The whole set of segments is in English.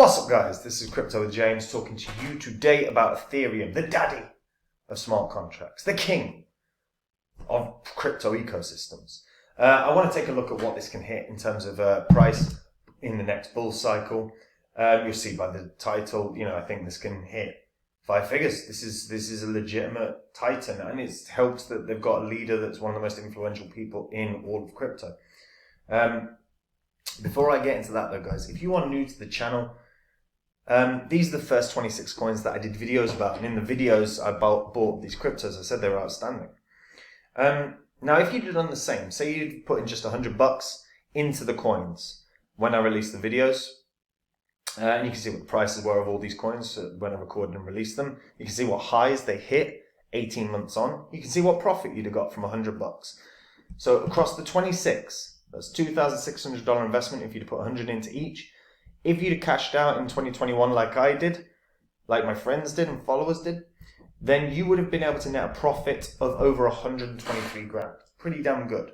What's up, guys? This is Crypto with James talking to you today about Ethereum, the daddy of smart contracts, the king of crypto ecosystems. I want to take a look at what this can hit in terms of price in the next bull cycle. You'll see by the title, I think this can hit 5 figures. This is a legitimate titan, and it helps that they've got a leader that's one of the most influential people in all of crypto. Before I get into that though, guys, if you are new to the channel, these are the first 26 coins that I did videos about, and in the videos I bought these cryptos. I said they were outstanding. Now, if you'd done the same, say you'd put in just $100 into the coins when I released the videos, and you can see what the prices were of all these coins when I recorded and released them. You can see what highs they hit 18 months on. You can see what profit you'd have got from $100. So across the 26, that's $2,600 investment if you'd put 100 into each. If you'd have cashed out in 2021 like I did, like my friends did and followers did, then you would have been able to net a profit of over 123 grand. Pretty damn good.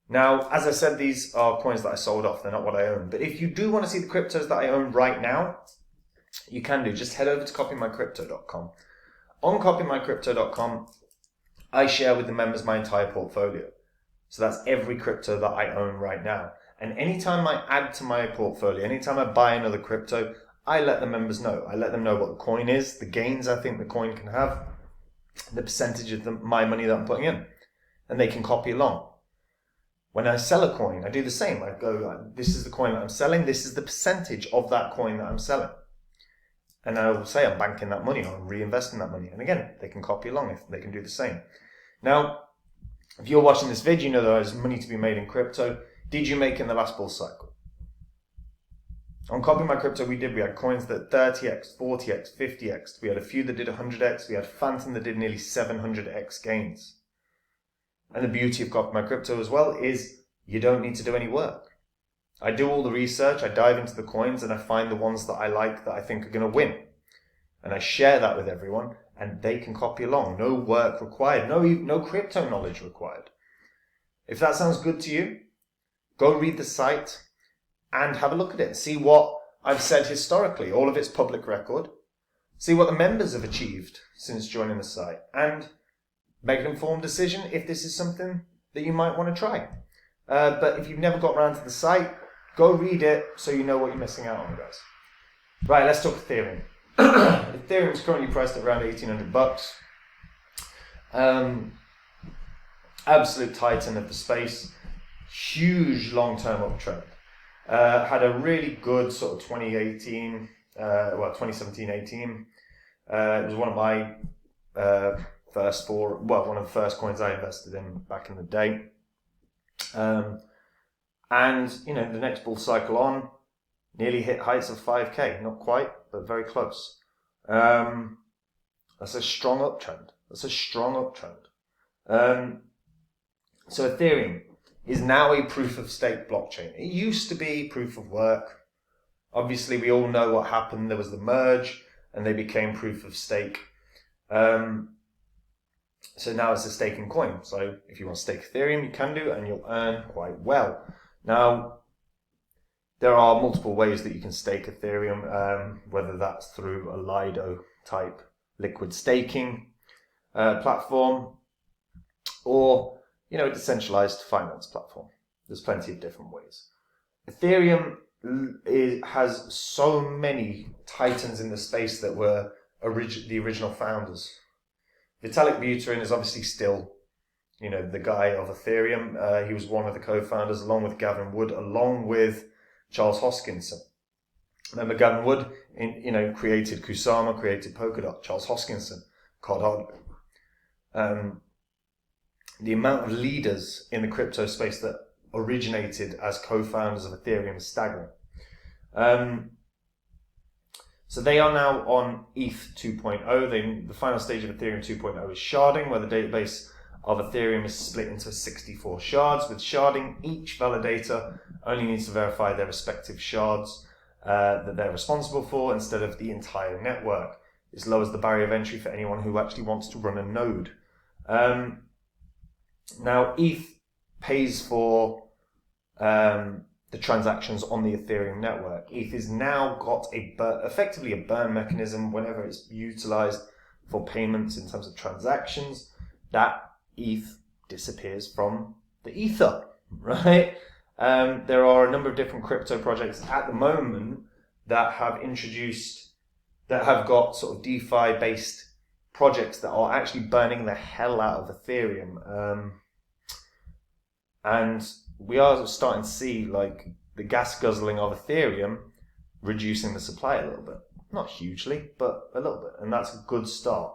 Now, as I said, these are coins that I sold off. They're not what I own. But if you do want to see the cryptos that I own right now, you can do. Just head over to copymycrypto.com. On copymycrypto.com, I share with the members my entire portfolio. So that's every crypto that I own right now. And anytime I add to my portfolio, anytime I buy another crypto, I let the members know. I let them know what the coin is, the gains I think the coin can have, the percentage of my money that I'm putting in. And they can copy along. When I sell a coin, I do the same. I go, this is the coin that I'm selling. This is the percentage of that coin that I'm selling. And I will say I'm banking that money, I'm reinvesting that money. And again, they can copy along if they can do the same. Now, if you're watching this video, you know there is money to be made in crypto. Did you make in the last bull cycle? On Copy My Crypto, we had coins that 30x, 40x, 50x. We had a few that did 100x. We had Phantom that did nearly 700x gains. And the beauty of Copy My Crypto as well is you don't need to do any work. I do all the research, I dive into the coins, and I find the ones that I like that I think are going to win. And I share that with everyone, and they can copy along. No work required, no crypto knowledge required. If that sounds good to you, go read the site and have a look at it. See what I've said historically. All of it's public record. See what the members have achieved since joining the site. And make an informed decision if this is something that you might want to try. But if you've never got around to the site, go read it so you know what you're missing out on, guys. Right, let's talk Ethereum. Ethereum is currently priced at around $1,800. Absolute titan of the space. Huge long-term uptrend. Had a really good sort of 2017-18. It was one of my one of the first coins I invested in back in the day. And the next bull cycle on nearly hit heights of 5k, not quite, but very close. That's a strong uptrend. So Ethereum is now a proof of stake blockchain. It used to be proof of work. Obviously, we all know what happened. There was the merge, and they became proof of stake. So now it's a staking coin. So if you want to stake Ethereum, you can do, and you'll earn quite well. Now, there are multiple ways that you can stake Ethereum, whether that's through a Lido type liquid staking platform, or a decentralized finance platform. There's plenty of different ways. Ethereum has so many titans in the space that were the original founders. Vitalik Buterin is obviously still, the guy of Ethereum. He was one of the co-founders, along with Gavin Wood, along with Charles Hoskinson. Remember, Gavin Wood, created Kusama, created Polkadot. Charles Hoskinson, Cardano. The amount of leaders in the crypto space that originated as co-founders of Ethereum is staggering. So they are now on ETH 2.0. The final stage of Ethereum 2.0 is sharding, where the database of Ethereum is split into 64 shards. With sharding, each validator only needs to verify their respective shards that they're responsible for instead of the entire network. This lowers the barrier of entry for anyone who actually wants to run a node. Now, ETH pays for the transactions on the Ethereum network. ETH has now got effectively a burn mechanism whenever it's utilized for payments in terms of transactions. That ETH disappears from the ether, right? There are a number of different crypto projects at the moment that have got sort of DeFi based projects that are actually burning the hell out of Ethereum. And we are starting to see like the gas guzzling of Ethereum reducing the supply a little bit. Not hugely, but a little bit. And that's a good start.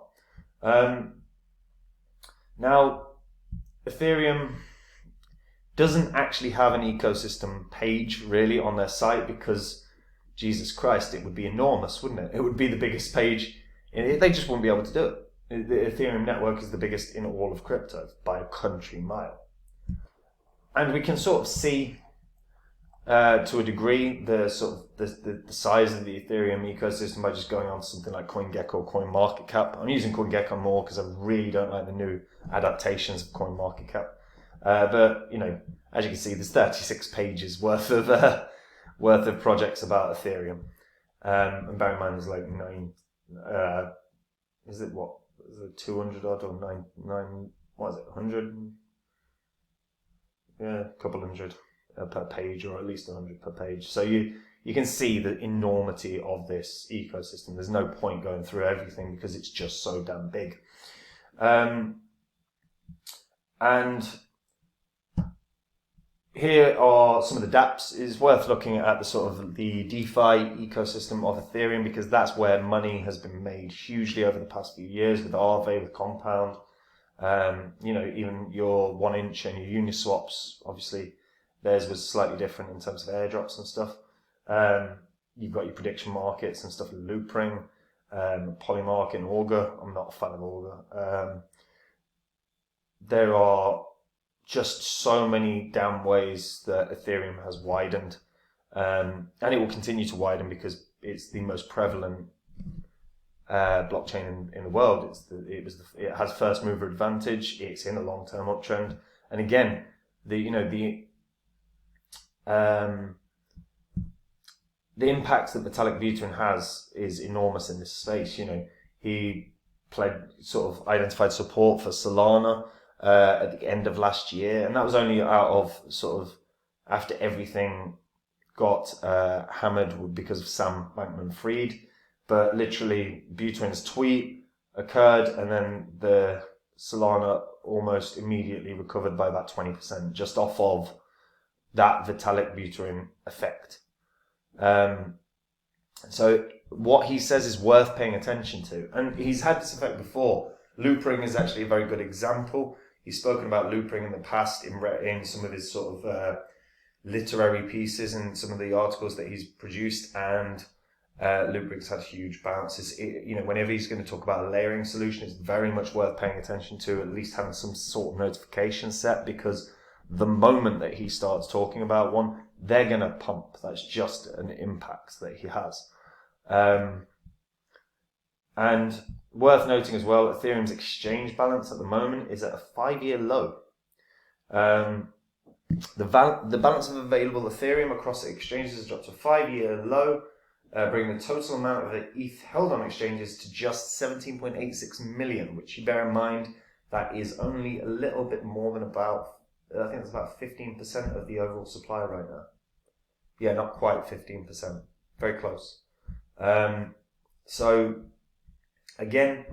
Now, Ethereum doesn't actually have an ecosystem page really on their site because, Jesus Christ, it would be enormous, wouldn't it? It would be the biggest page. They just wouldn't be able to do it. The Ethereum network is the biggest in all of crypto by a country mile. And we can sort of see, to a degree, the size of the Ethereum ecosystem by just going on to something like CoinGecko or CoinMarketCap. I'm using CoinGecko more because I really don't like the new adaptations of CoinMarketCap. But you know, as you can see, there's 36 pages worth of projects about Ethereum. And bear in mind, there's like 9. Is it 200 odd or 9? What is it? 100? Yeah, a couple hundred per page, or at least 100 per page. So you can see the enormity of this ecosystem. There's no point going through everything because it's just so damn big. And here are some of the dApps. It's worth looking at the sort of the DeFi ecosystem of Ethereum because that's where money has been made hugely over the past few years with Aave, with Compound. Even your 1inch and your Uniswaps, obviously theirs was slightly different in terms of airdrops and stuff. You've got your prediction markets and stuff like Loopring, Polymarket and Augur. I'm not a fan of Augur. There are just so many damn ways that Ethereum has widened, and it will continue to widen because it's the most prevalent blockchain in the world. It has first mover advantage. It's in a long term uptrend, and again, the impact that Vitalik Buterin has is enormous in this space. He identified support for Solana at the end of last year, and that was only out of sort of after everything got hammered because of Sam Bankman-Fried. But literally, Buterin's tweet occurred, and then the Solana almost immediately recovered by about 20% just off of that Vitalik Buterin effect. So what he says is worth paying attention to, and he's had this effect before. Loopring is actually a very good example. He's spoken about Loopring in the past in some of his sort of literary pieces and some of the articles that he's produced, and Loopring's had huge bounces. Whenever he's going to talk about a layering solution, it's very much worth paying attention to, at least having some sort of notification set, because the moment that he starts talking about one, they're going to pump. That's just an impact that he has. And worth noting as well, Ethereum's exchange balance at the moment is at a 5-year low. The balance of available Ethereum across the exchanges has dropped to a 5-year low, bringing the total amount of the ETH held on exchanges to just 17.86 million, which you bear in mind, that is only a little bit more than I think it's about 15% of the overall supply right now. Yeah, not quite 15%. Very close. So, again,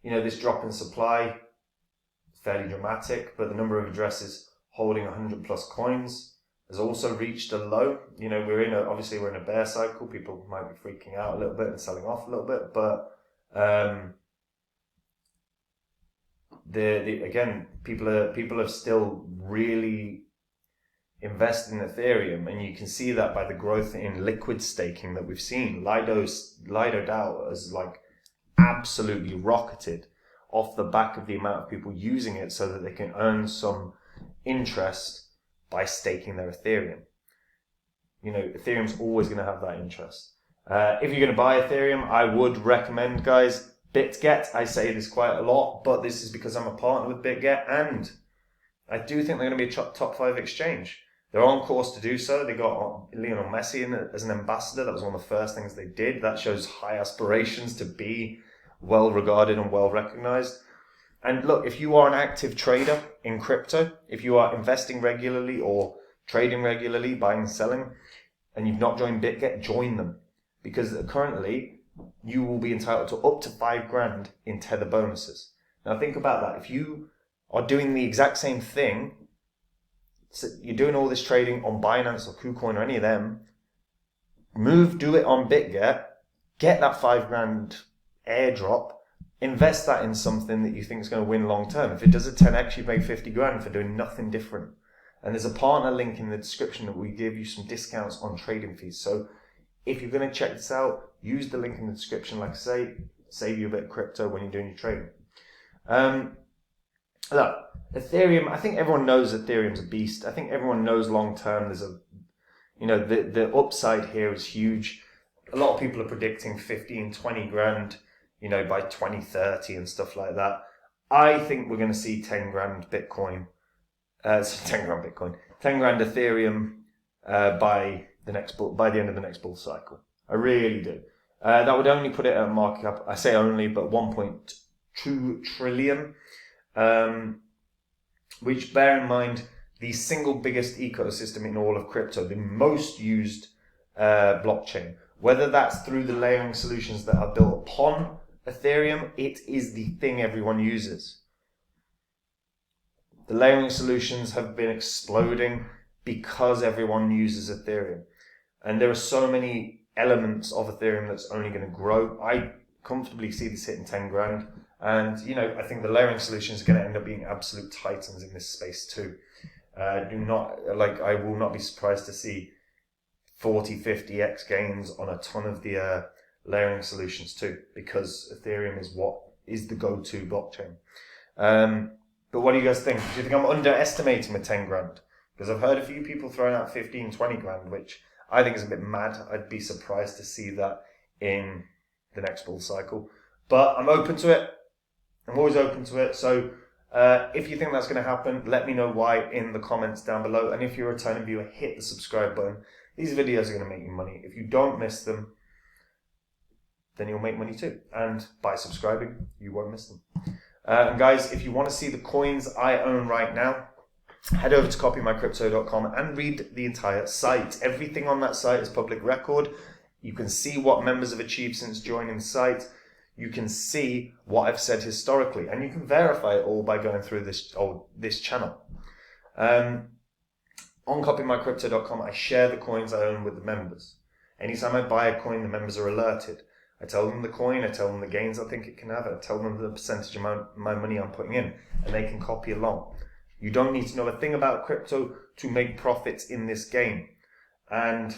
this drop in supply is fairly dramatic, but the number of addresses holding 100 plus coins has also reached a low. We're in a bear cycle. People might be freaking out a little bit and selling off a little bit, but people are still really invested in Ethereum, and you can see that by the growth in liquid staking that we've seen. Lido DAO has absolutely rocketed off the back of the amount of people using it so that they can earn some interest by staking their Ethereum. Ethereum's always going to have that interest. If you're going to buy Ethereum, I would recommend, guys, BitGet. I say this quite a lot, but this is because I'm a partner with BitGet, and I do think they're going to be a top 5 exchange. They're on course to do so. They got Lionel Messi in as an ambassador. That was one of the first things they did. That shows high aspirations to be well regarded and well recognized. And look, if you are an active trader in crypto, if you are investing regularly or trading regularly, buying and selling, and you've not joined BitGet, join them. Because currently, you will be entitled to up to $5,000 in Tether bonuses. Now think about that. If you are doing the exact same thing, so you're doing all this trading on Binance or KuCoin or any of them, do it on BitGet, get that $5,000 airdrop, invest that in something that you think is going to win long term. If it does a 10x, you've made $50,000 for doing nothing different. And there's a partner link in the description that we give you some discounts on trading fees. So if you're going to check this out, use the link in the description. Like I say, save you a bit of crypto when you're doing your trading. Look, Ethereum, I think everyone knows Ethereum's a beast. I think everyone knows long term there's the upside here is huge. A lot of people are predicting 15, 20 grand, by 2030 and stuff like that. I think we're going to see 10 grand Bitcoin, 10 grand Bitcoin, 10 grand Ethereum by the end of the next bull cycle. I really do. That would only put it at a market cap, I say only, but 1.2 trillion. Which, bear in mind, the single biggest ecosystem in all of crypto, the most used blockchain. Whether that's through the layering solutions that are built upon Ethereum, it is the thing everyone uses. The layering solutions have been exploding because everyone uses Ethereum. And there are so many elements of Ethereum that's only going to grow. I comfortably see this hitting 10 grand. And, I think the layering solutions are going to end up being absolute titans in this space too. I will not be surprised to see 40, 50x gains on a ton of the layering solutions too, because Ethereum is the go-to blockchain. But what do you guys think? Do you think I'm underestimating the 10 grand? Because I've heard a few people throwing out 15, 20 grand, which I think is a bit mad. I'd be surprised to see that in the next bull cycle. But I'm open to it. I'm always open to it. So if you think that's going to happen, let me know why in the comments down below. And if you're a returning viewer, hit the subscribe button. These videos are going to make you money. If you don't miss them, then you'll make money too. And by subscribing, you won't miss them. And guys, if you want to see the coins I own right now, head over to copymycrypto.com and read the entire site. Everything on that site is public record. You can see what members have achieved since joining the site. You can see what I've said historically, and you can verify it all by going through this channel. On copymycrypto.com, I share the coins I own with the members. Anytime I buy a coin, the members are alerted. I tell them the coin, I tell them the gains I think it can have, I tell them the percentage of my money I'm putting in, and they can copy along. You don't need to know a thing about crypto to make profits in this game. And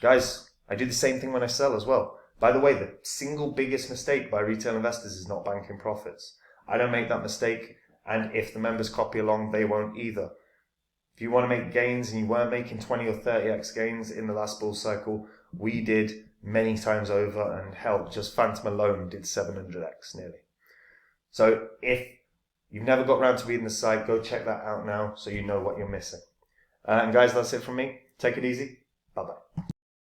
guys, I do the same thing when I sell as well. By the way, the single biggest mistake by retail investors is not banking profits. I don't make that mistake, and if the members copy along, they won't either. If you want to make gains and you weren't making 20 or 30x gains in the last bull cycle, we did many times over, and hell, just Phantom alone did 700x nearly. So if you've never got around to reading the site, go check that out now so you know what you're missing. And guys, that's it from me. Take it easy. Bye-bye.